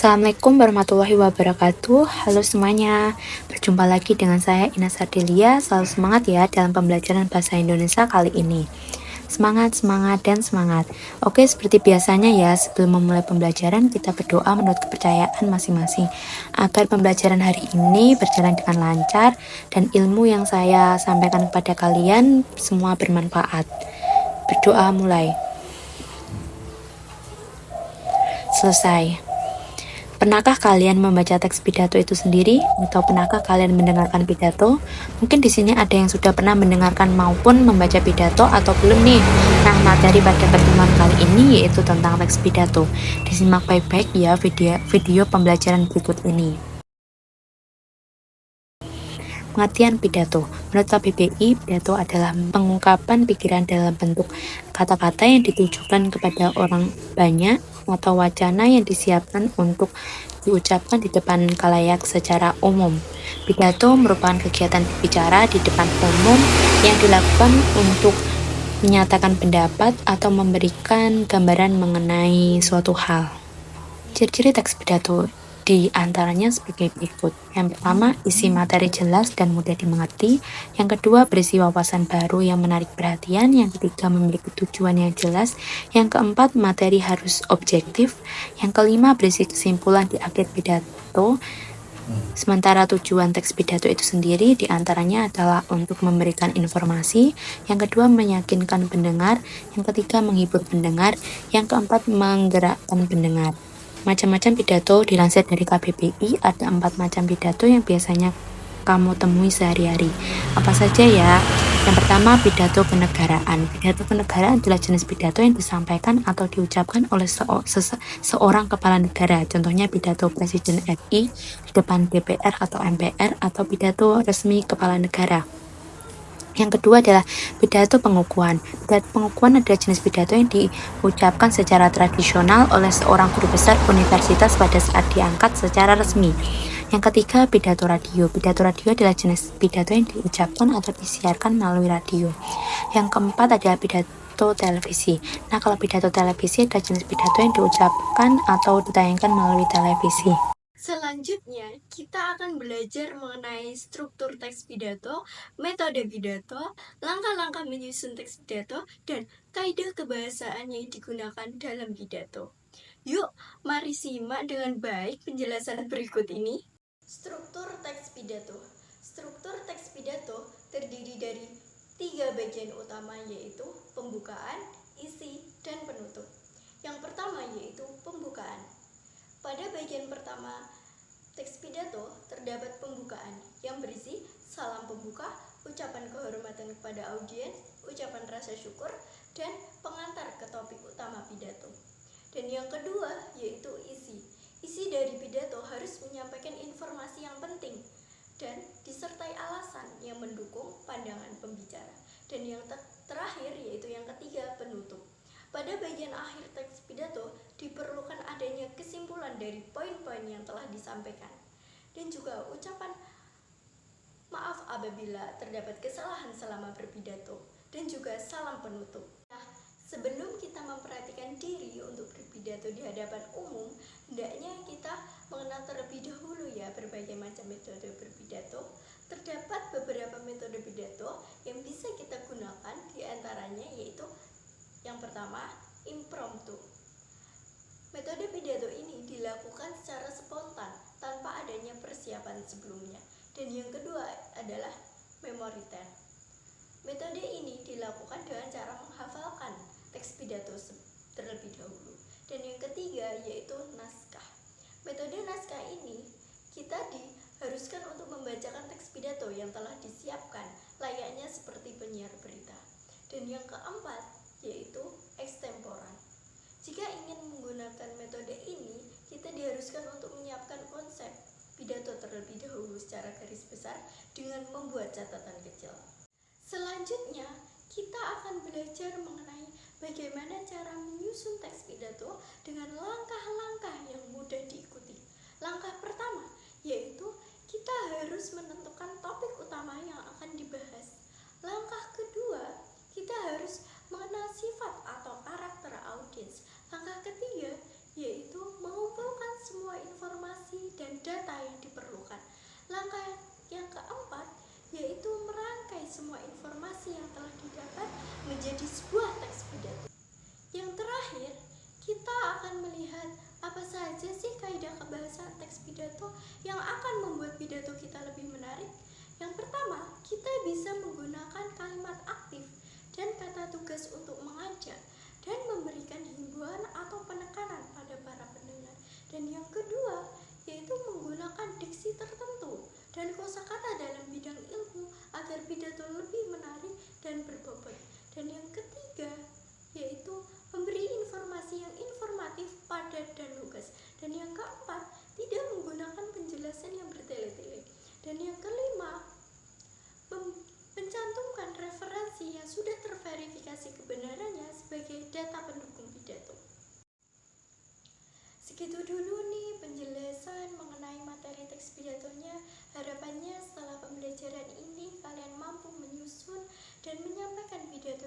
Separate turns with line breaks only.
Assalamualaikum warahmatullahi wabarakatuh. Halo semuanya, berjumpa lagi dengan saya Ines Ardelia. Selalu semangat ya dalam pembelajaran bahasa Indonesia kali ini. Semangat, semangat, dan semangat. Oke, seperti biasanya ya, sebelum memulai pembelajaran kita berdoa menurut kepercayaan masing-masing agar pembelajaran hari ini berjalan dengan lancar dan ilmu yang saya sampaikan kepada kalian semua bermanfaat. Berdoa mulai. Selesai. Pernahkah kalian membaca teks pidato itu sendiri, atau pernahkah kalian mendengarkan pidato? Mungkin di sini ada yang sudah pernah mendengarkan maupun membaca pidato atau belum nih. Nah, materi pada pertemuan kali ini yaitu tentang teks pidato. Disimak baik-baik ya video pembelajaran berikut ini. Pengertian pidato. Menurut KBBI, pidato adalah pengungkapan pikiran dalam bentuk kata-kata yang ditujukan kepada orang banyak atau wacana yang disiapkan untuk diucapkan di depan khalayak secara umum. Pidato merupakan kegiatan berbicara di depan umum yang dilakukan untuk menyatakan pendapat atau memberikan gambaran mengenai suatu hal. Ciri-ciri teks pidato di antaranya sebagai berikut. Yang pertama, isi materi jelas dan mudah dimengerti. Yang kedua, berisi wawasan baru yang menarik perhatian. Yang ketiga, memiliki tujuan yang jelas. Yang keempat, materi harus objektif. Yang kelima, berisi kesimpulan di akhir pidato. Sementara tujuan teks pidato itu sendiri diantaranya adalah untuk memberikan informasi. Yang kedua, meyakinkan pendengar. Yang ketiga, menghibur pendengar. Yang keempat, menggerakkan pendengar. Macam-macam pidato dilansir dari KBBI, ada 4 macam pidato yang biasanya kamu temui sehari-hari. Apa saja ya? Yang pertama, pidato kenegaraan. Pidato kenegaraan adalah jenis pidato yang disampaikan atau diucapkan oleh seorang kepala negara. Contohnya pidato Presiden RI di depan DPR atau MPR, atau pidato resmi kepala negara. Yang kedua adalah pidato pengukuhan. Pidato pengukuhan adalah jenis pidato yang diucapkan secara tradisional oleh seorang guru besar universitas pada saat diangkat secara resmi. Yang ketiga, pidato radio. Pidato radio adalah jenis pidato yang diucapkan atau disiarkan melalui radio. Yang keempat adalah pidato televisi. Nah, kalau pidato televisi adalah jenis pidato yang diucapkan atau ditayangkan melalui televisi.
Selanjutnya, kita akan belajar mengenai struktur teks pidato, metode pidato, langkah-langkah menyusun teks pidato, dan kaidah kebahasaan yang digunakan dalam pidato. Yuk, mari simak dengan baik penjelasan berikut ini. Struktur teks pidato. Struktur teks pidato terdiri dari 3 bagian utama, yaitu pembukaan, isi, dan penutup. Yang pertama yaitu pembukaan. Pada bagian pertama teks pidato terdapat pembukaan yang berisi salam pembuka, ucapan kehormatan kepada audiens, ucapan rasa syukur, dan pengantar ke topik utama pidato. Dan yang kedua yaitu isi. Isi dari pidato harus menyampaikan informasi yang penting dan disertai alasan yang mendukung pandangan pembicara. Dan yang terakhir yaitu yang ketiga, penutup. Pada bagian akhir teks pidato diperlukan adanya kesimpulan dari poin-poin yang telah disampaikan dan juga ucapan maaf apabila terdapat kesalahan selama berpidato dan juga salam penutup. Nah, sebelum kita memperhatikan diri untuk berpidato di hadapan umum, hendaknya kita mengenal terlebih dahulu ya berbagai macam metode berpidato. Terdapat beberapa metode pidato yang bisa kita gunakan, diantaranya yaitu yang pertama, impromptu. Metode pidato ini dilakukan secara spontan tanpa adanya persiapan sebelumnya. Dan yang kedua adalah memoriter. Metode ini dilakukan dengan cara menghafalkan teks pidato terlebih dahulu. Dan yang ketiga yaitu naskah. Metode naskah ini kita diharuskan untuk membacakan teks pidato yang telah disiapkan layaknya seperti penyiar berita. Dan yang keempat yaitu ekstemporan. Jika ingin menggunakan metode ini, kita diharuskan untuk menyiapkan konsep pidato terlebih dahulu secara garis besar dengan membuat catatan kecil. Selanjutnya, kita akan belajar mengenai bagaimana cara menyusun teks pidato dengan langkah-langkah yang mudah diikuti. Langkah pertama yaitu kita harus menentukan topik utama yang akan dibahas. Langkah kedua, kita harus mengenal sifat atau karakter audiens. Langkah ketiga yaitu mengumpulkan semua informasi kebahasaan teks pidato yang akan membuat pidato kita lebih menarik? Yang pertama, kita bisa menggunakan kalimat aktif dan kata tugas untuk mengajak dan memberikan himbauan atau penekanan pada para pendengar. Dan yang kedua, yaitu menggunakan diksi tertentu dan kosakata dalam bidang ilmu agar pidato lebih menarik dan berbobot. Dan yang ketiga, yaitu memberi informasi yang informatif, padat, dan lugas. Dan yang keempat, tidak menggunakan penjelasan yang bertele-tele. Dan yang kelima, mencantumkan referensi yang sudah terverifikasi kebenarannya sebagai data pendukung pidato. Segitu dulu nih penjelasan mengenai materi teks pidatonya. Harapannya setelah pembelajaran ini kalian mampu menyusun dan menyampaikan pidato